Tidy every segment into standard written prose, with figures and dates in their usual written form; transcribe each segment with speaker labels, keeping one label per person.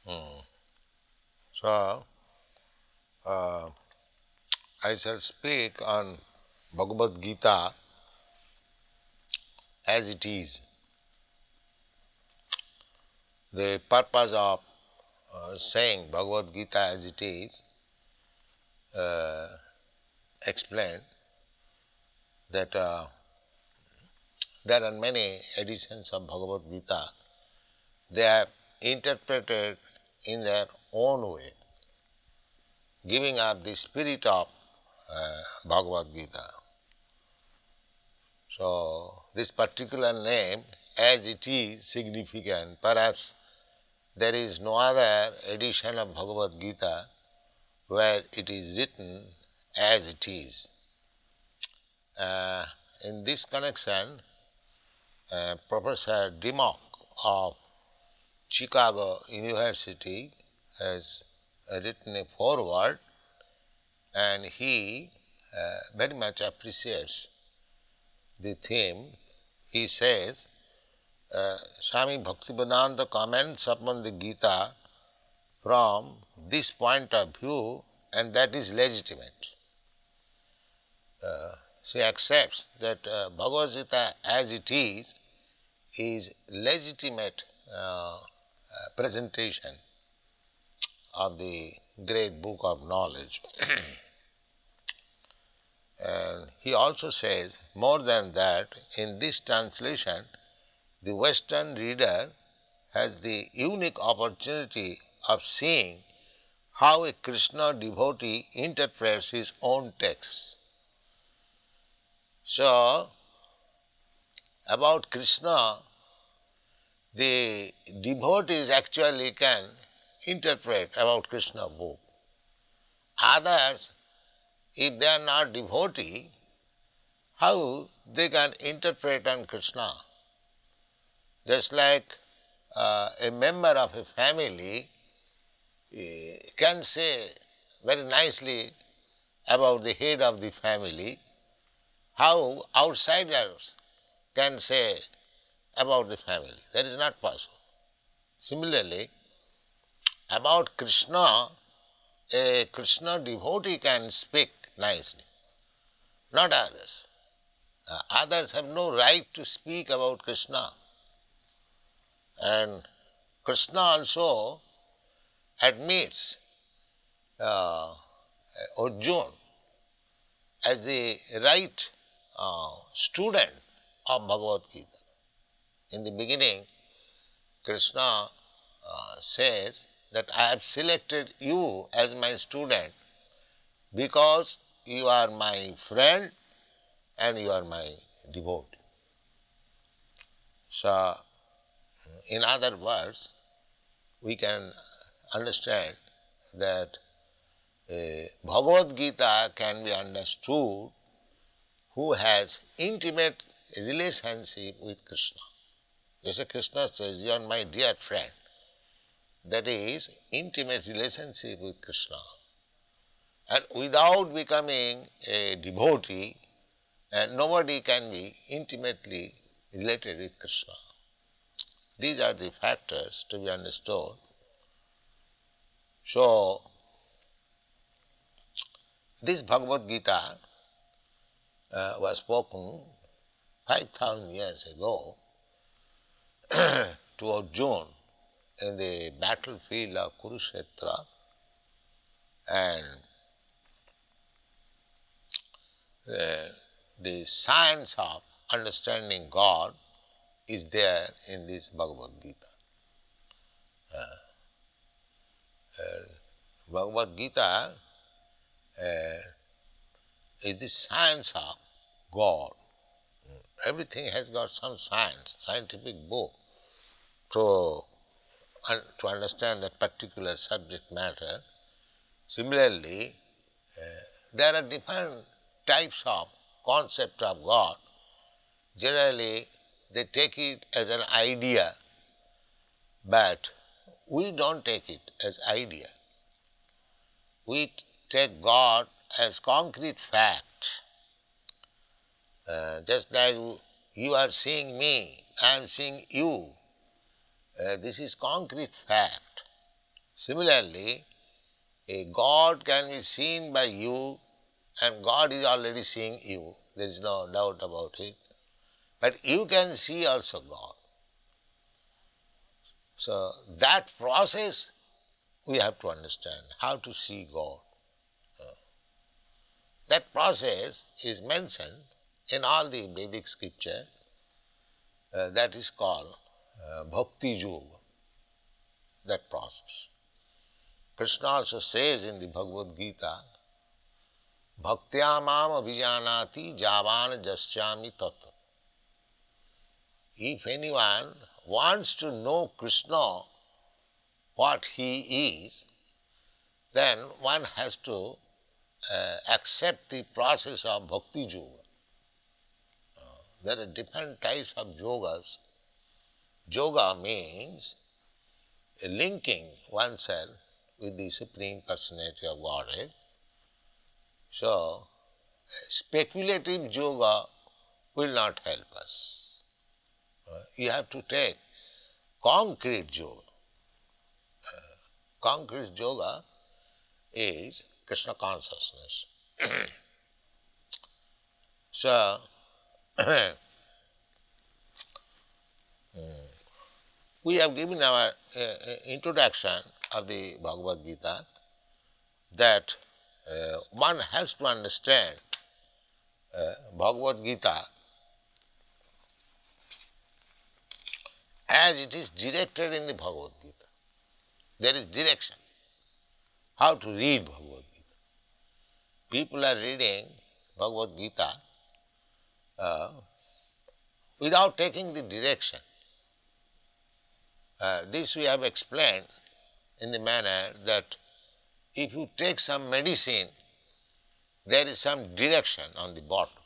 Speaker 1: Hmm. So, uh, I shall speak on Bhagavad Gita as it is. The purpose of saying Bhagavad Gita as it is uh, explained that there are many editions of Bhagavad Gita. They have interpreted in their own way, giving up the spirit of Bhagavad Gita. So, this particular name, as it is significant, perhaps there is no other edition of Bhagavad Gita where it is written as it is. In this connection, Professor Dimmock of Chicago University has written a foreword, and he very much appreciates the theme. He says, Swami Bhaktivedanta comments upon the Gita from this point of view, and that is legitimate. She accepts that Bhagavad Gita as it is legitimate presentation of the great book of knowledge. And he also says, more than that, in this translation, the Western reader has the unique opportunity of seeing how a Krishna devotee interprets his own text. So, about Krishna, the devotees actually can interpret about Krishna book. Others, if they are not devotee, how they can interpret on Krishna? Just like a member of a family can say very nicely about the head of the family, how outsiders can say about the family. That is not possible. Similarly, about Krishna, a Krishna devotee can speak nicely, not others. Others have no right to speak about Krishna. And Krishna also admits Arjuna as the right student of Bhagavad Gita. In the beginning, Krishna says that I have selected you as my student because you are my friend and you are my devotee. So, in other words, we can understand that Bhagavad Gita can be understood who has intimate relationship with Krishna. Just as Krishna says, you are my dear friend. That is intimate relationship with Krishna. And without becoming a devotee, nobody can be intimately related with Krishna. These are the factors to be understood. So, this Bhagavad Gita was spoken 5,000 years ago to Arjuna in the battlefield of Kurukshetra, and the science of understanding God is there in this Bhagavad Gita. Bhagavad Gita is the science of God. Everything has got some science, scientific book to understand that particular subject matter. Similarly, there are different types of concept of God. Generally, they take it as an idea, but we don't take it as idea. We take God as concrete fact. Just like you are seeing me, I am seeing you. This is concrete fact. Similarly, a God can be seen by you and God is already seeing you. There is no doubt about it. But you can see also God. So that process we have to understand, how to see God. That process is mentioned in all the Vedic scripture. That is called Bhakti Yoga, that process. Krishna also says in the Bhagavad Gita, Bhaktya mam abhijanati javan jasyami tat. If anyone wants to know Krishna, what he is, then one has to accept the process of Bhakti Yoga. There are different types of yogas. Yoga means linking oneself with the Supreme Personality of Godhead. So, speculative yoga will not help us. You have to take concrete yoga. Concrete yoga is Krishna consciousness. So, we have given our introduction of the Bhagavad Gita that one has to understand Bhagavad Gita as it is directed in the Bhagavad Gita. There is direction. How to read Bhagavad Gita. People are reading Bhagavad Gita without taking the direction. This we have explained in the manner that if you take some medicine, there is some direction on the bottle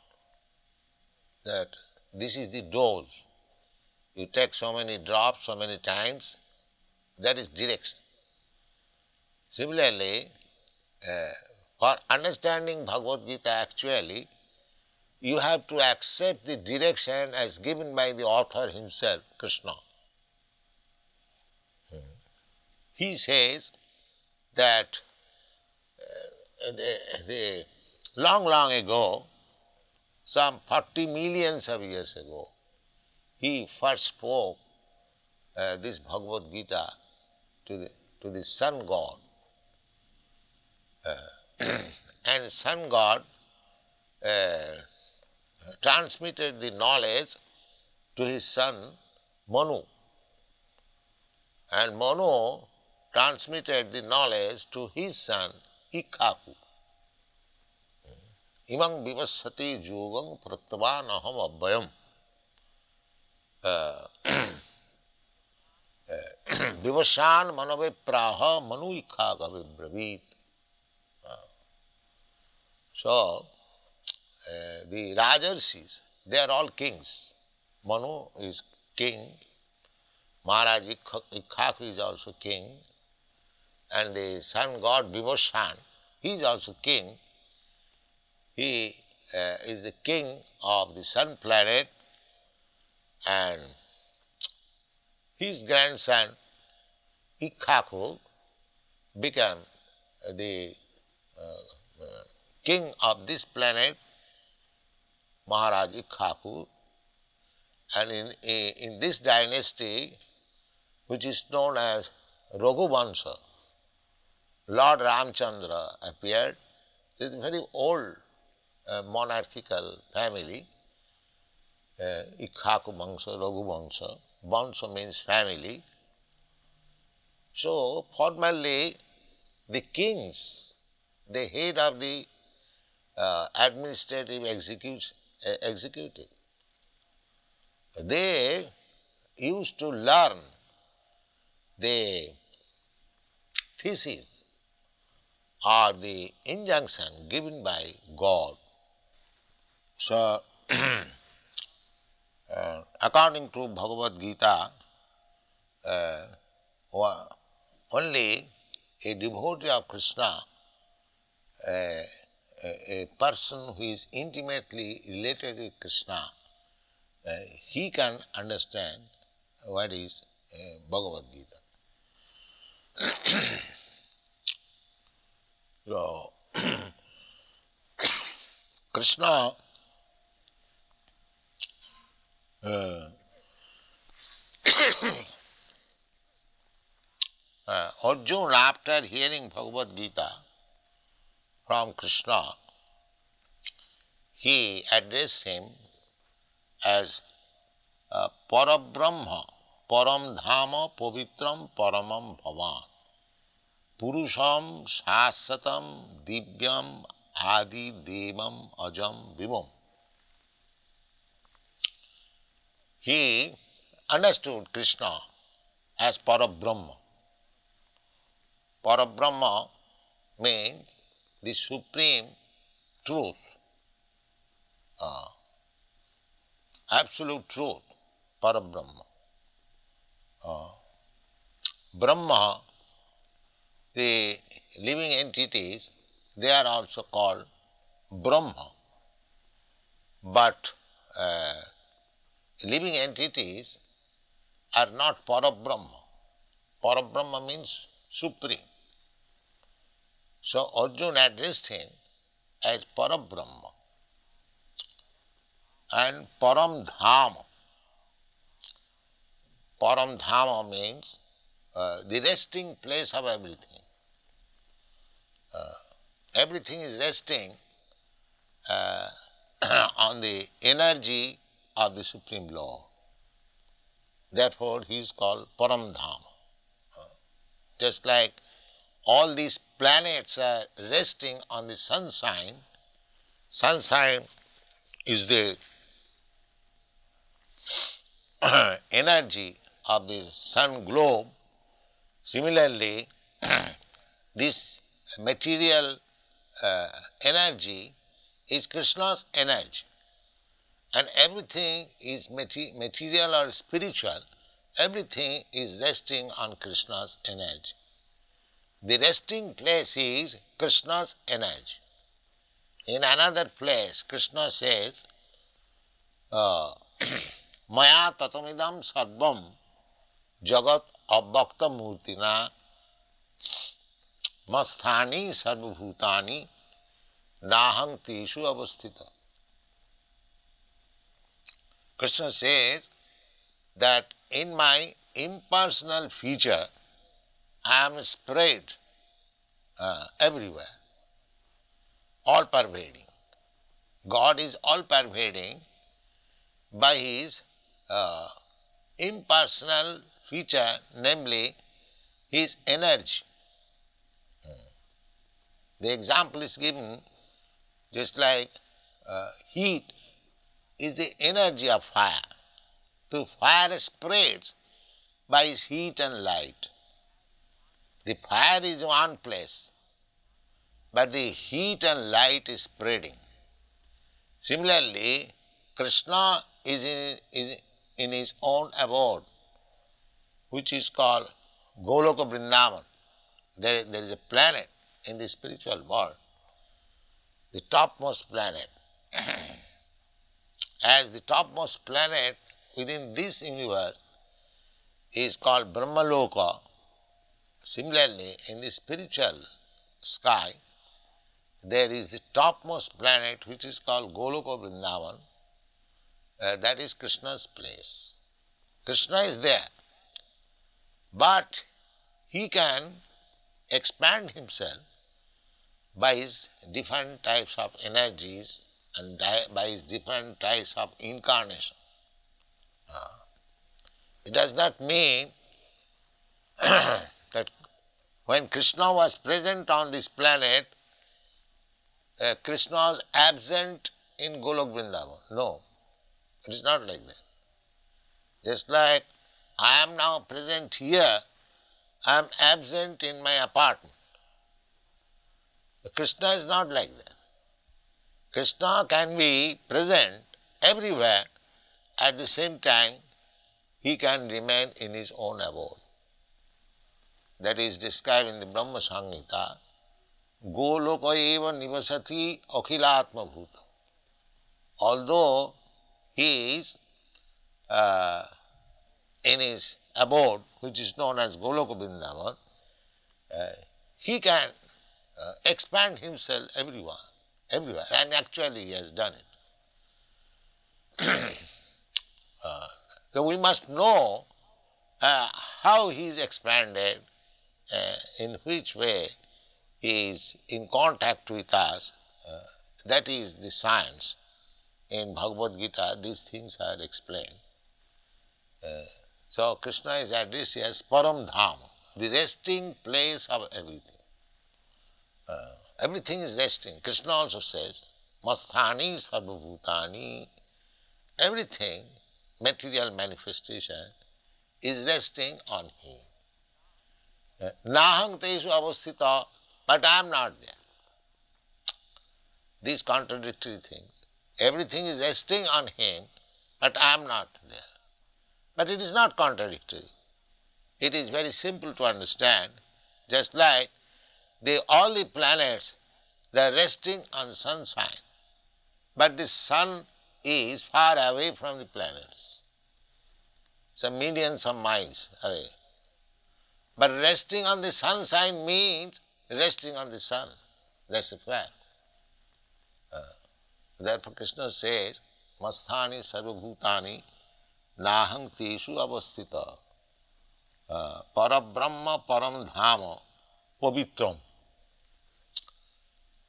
Speaker 1: that this is the dose. You take so many drops, so many times, that is direction. Similarly, for understanding Bhagavad Gita actually, you have to accept the direction as given by the author himself, Krishna. He says that long ago, some 40 millions of years ago, he first spoke this Bhagavad Gita to the sun god. And sun god transmitted the knowledge to his son Manu. And Manu transmitted the knowledge to his son Ikhaku. Imam vivassati yogam prattavan aham abhayam. Vivashan manave praha manu Ikhaga vibravit. So, the Rajarshis, they are all kings. Manu is king, Maharaj Ikhaku is also king, and the sun god Vivashan, he is also king. He is the king of the sun planet, and his grandson Ikhaku became the king of this planet, Maharaj Ikhaku, and in this dynasty, which is known as Raghuvansha, Lord Ramchandra appeared. It is a very old monarchical family, Ikhaku Vansha, Raghuvansha. Vansha means family. So, formerly, the kings, the head of the administrative executive, they used to learn the thesis or the injunction given by God. So, according to Bhagavad Gita, only a devotee of Krishna, a person who is intimately related with Krishna, he can understand what is Bhagavad Gita. Krishna Arjuna, after hearing Bhagavad Gita from Krishna, he addressed him as Parabrahma, Param Dhama, Pavitram, Paramam Bhavan, Purusham, Shasatam, Divyam, Adi, Devam, Ajam, Vivam. He understood Krishna as Parabrahma. Parabrahma means the supreme truth, absolute truth, Parabrahma. Brahma, the living entities, they are also called Brahma. But living entities are not Parabrahma. Parabrahma means supreme. So Arjuna addressed him as Parabrahma and Param Dhama. Param Dhama means the resting place of everything. Everything is resting on the energy of the Supreme Lord. Therefore, he is called Param Dhama. Just like all these planets are resting on the sunshine, sunshine is the energy of the sun globe. Similarly, this material energy is Krishna's energy, and everything is material or spiritual, everything is resting on Krishna's energy. The resting place is Krishna's energy. In another place, Krishna says, Maya tatamidam sarvam jagat abhakta murtina masthani sarvabhutani nahang teshu avasthita. Krishna says that in my impersonal feature, I am spread everywhere, all pervading. God is all pervading by his impersonal feature, namely his energy. The example is given just like heat is the energy of fire. So fire spreads by its heat and light. The fire is one place, but the heat and light is spreading. Similarly, Krishna is in his own abode, which is called Goloka Vrindavan. There is a planet in the spiritual world, the topmost planet. As the topmost planet within this universe is called Brahmaloka, similarly in the spiritual sky there is the topmost planet which is called Goloka Vrindavan. That is Krishna's place. Krishna is there, but he can expand himself by his different types of energies and by his different types of incarnation. It does not mean that when Krishna was present on this planet, Krishna was absent in Golok Vrindavan. No, it is not like that. Just like I am now present here, I am absent in my apartment. Krishna is not like that. Krishna can be present everywhere, at the same time he can remain in his own abode. That is described in the Brahma Samhita. Goloka eva nivasati akhilatma bhuta. Although he is in his abode, which is known as Goloka Vrindavan, he can expand himself everywhere, and actually he has done it. So we must know how he is expanded, in which way he is in contact with us. That is the science. In Bhagavad Gita, these things are explained. So Krishna is addressed as Param Dham, the resting place of everything. Everything is resting. Krishna also says, Masthani Sarvabhutani. Everything, material manifestation, is resting on him. Nahang Teshu Avasthita, but I am not there. These contradictory things. Everything is resting on him, but I am not there. But it is not contradictory. It is very simple to understand, just like all the planets, they are resting on the sunshine, but the sun is far away from the planets, some millions of miles away. But resting on the sunshine means resting on the sun. That's a fact. Therefore Krishna says, Masthani sarvabhutani nahang teshu avasthita parabrahma param dhama pavitram.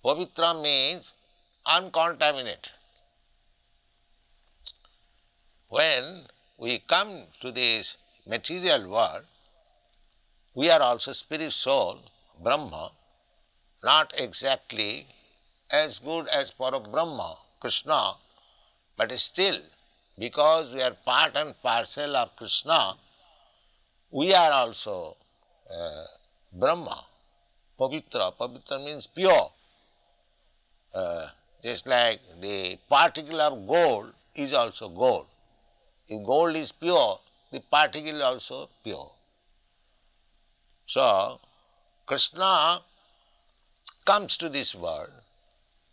Speaker 1: Pavitra means uncontaminated. When we come to this material world, we are also spirit soul, Brahma, not exactly as good as Parabrahma, Krishna, but still, because we are part and parcel of Krishna, we are also Brahma, Pavitra. Pavitra means pure. Just like the particle of gold is also gold. If gold is pure, the particle is also pure. So, Krishna comes to this world,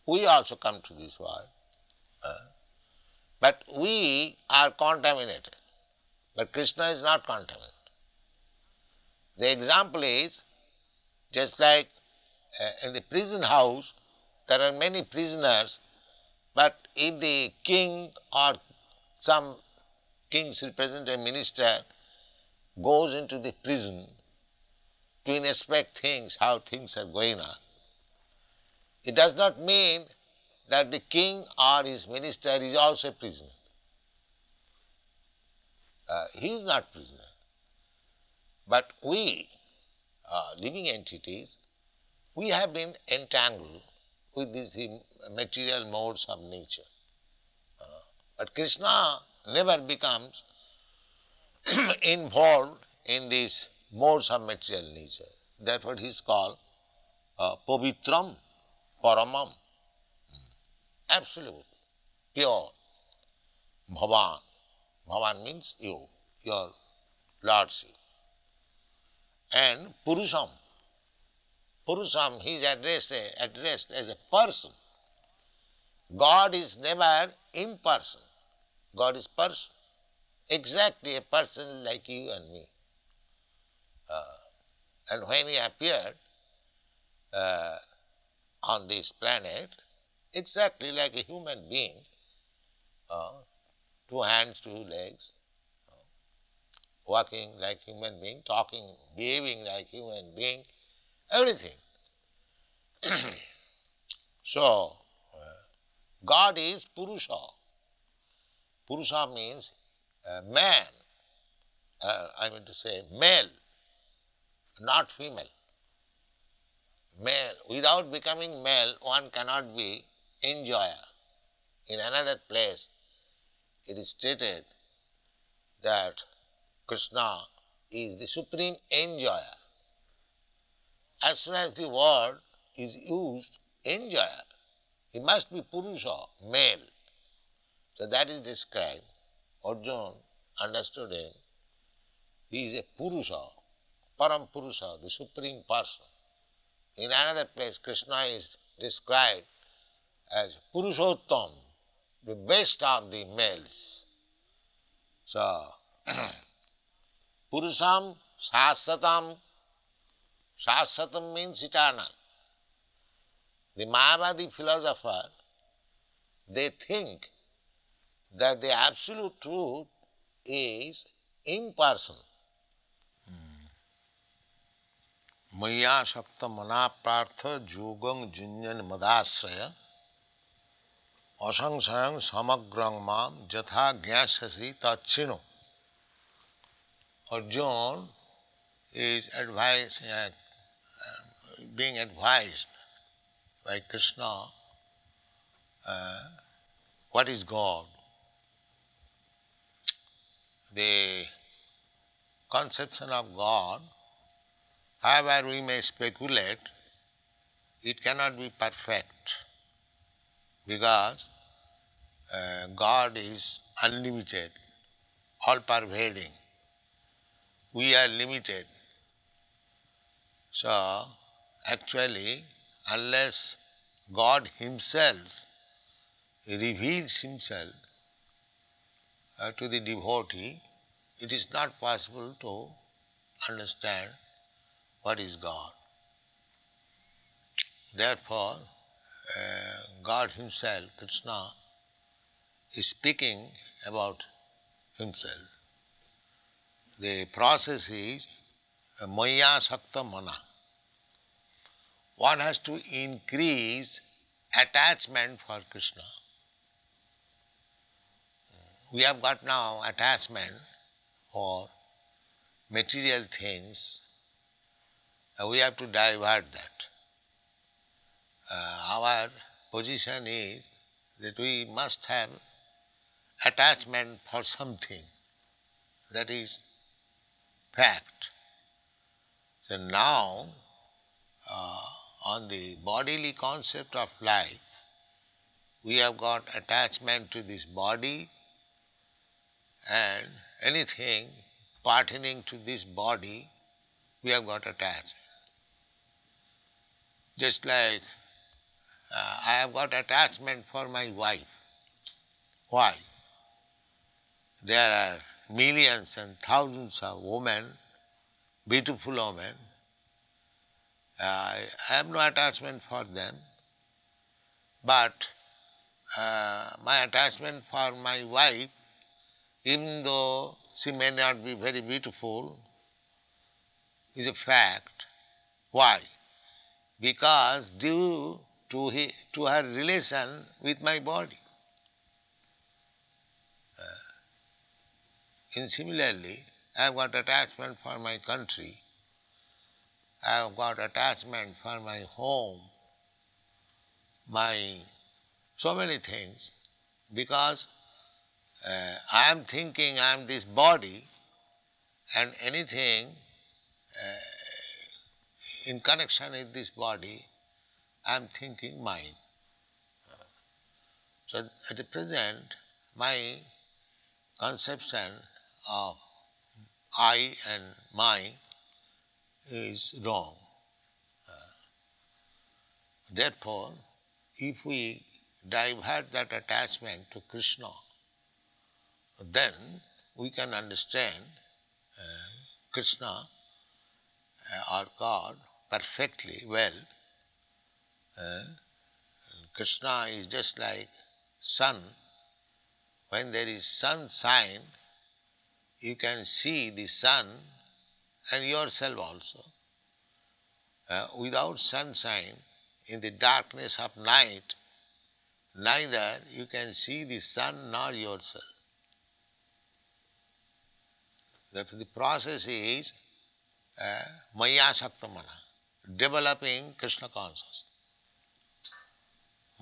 Speaker 1: we also come to this world, but we are contaminated, but Krishna is not contaminated. The example is, just like in the prison house, there are many prisoners, but if the king or some king's representative minister goes into the prison to inspect things, how things are going on, it does not mean that the king or his minister is also a prisoner. He is not prisoner. But we, living entities, we have been entangled with these material modes of nature. But Krishna never becomes involved in these modes of material nature. Therefore he is called Pavitram Paramam, absolute, pure, Bhavan. Bhavan means you, your lordship. And Purusham. Purusham, he is addressed as a person. God is never impersonal. God is person. Exactly a person like you and me. And when he appeared on this planet, exactly like a human being, 2 hands, 2 legs, walking like human being, talking, behaving like human being, everything. So, God is Purusha. Purusha means man, I mean to say male, not female. Male. Without becoming male, one cannot be enjoyer. In another place, it is stated that Krishna is the supreme enjoyer. As soon as the word is used, enjoyer, he must be Purusha, male. So that is described. Arjuna understood him. He is a Purusha, Param Purusha, the supreme person. In another place, Krishna is described as Purushottam, the best of the males. So, Purusham Shasatam. Shasatam means eternal. The Mayavadi philosopher, they think that the absolute truth is impersonal. Maya Shakta Manaprartha Jogam Junyan Madasraya Asangsayang Samagrang Mam Jatha Gyasasi Tachino. Arjuna is being advised by Krishna what is God. The conception of God, however we may speculate, it cannot be perfect because God is unlimited, all-pervading. We are limited. So, actually, unless God Himself reveals Himself to the devotee, it is not possible to understand what is God. Therefore, God Himself, Krishna, is speaking about Himself. The process is Maya Sakta Mana. One has to increase attachment for Krishna. We have got now attachment for material things. We have to divert that. Our position is that we must have attachment for something. That is fact. So now, on the bodily concept of life, we have got attachment to this body, and anything pertaining to this body, we have got attached. Just like I have got attachment for my wife. Why? There are millions and thousands of women, beautiful women. I have no attachment for them, but my attachment for my wife, even though she may not be very beautiful, is a fact. Why? Because due to her relation with my body. And similarly, I have got attachment for my country, I have got attachment for my home, my so many things, because I am thinking I am this body, and anything in connection with this body, I am thinking mine. So at the present, my conception of I and mine is wrong. Therefore, if we divert that attachment to Krishna, then we can understand Krishna or God perfectly well. Krishna is just like sun. When there is sunshine, you can see the sun and yourself also. Without sunshine, in the darkness of night, neither you can see the sun nor yourself. Therefore, the process is Maya Saktamana, developing Krishna consciousness.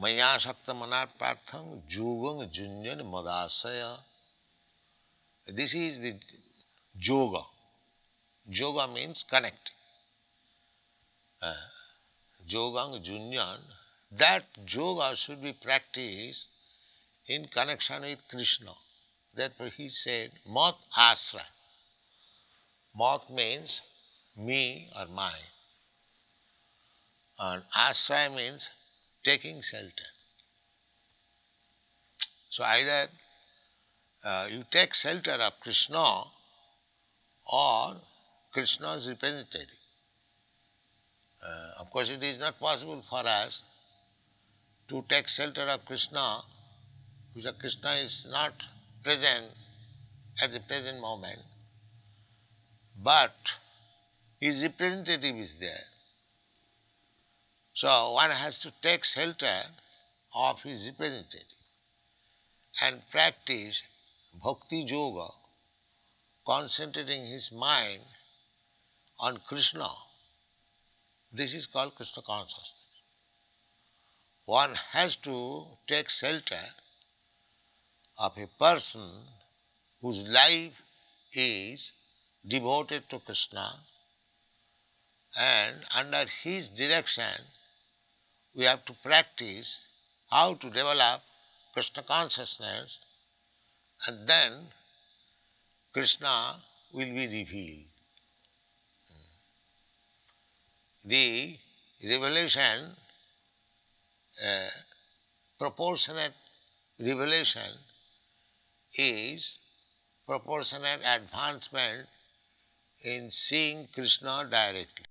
Speaker 1: Maya Saktamana Prartham Jugam Junyan Madasaya. This is the yoga. Yoga means connecting. Yogang Junyan, that yoga should be practiced in connection with Krishna. Therefore he said, Mat Asra. Mat means me or mine. And Asra means taking shelter. So either you take shelter of Krishna or Krishna's representative. Of course, it is not possible for us to take shelter of Krishna, because Krishna is not present at the present moment, but his representative is there. So one has to take shelter of his representative and practice bhakti yoga, concentrating his mind on Krishna. This is called Krishna consciousness. One has to take shelter of a person whose life is devoted to Krishna, and under his direction we have to practice how to develop Krishna consciousness, and then Krishna will be revealed. The revelation, proportionate revelation, is proportionate advancement in seeing Krishna directly.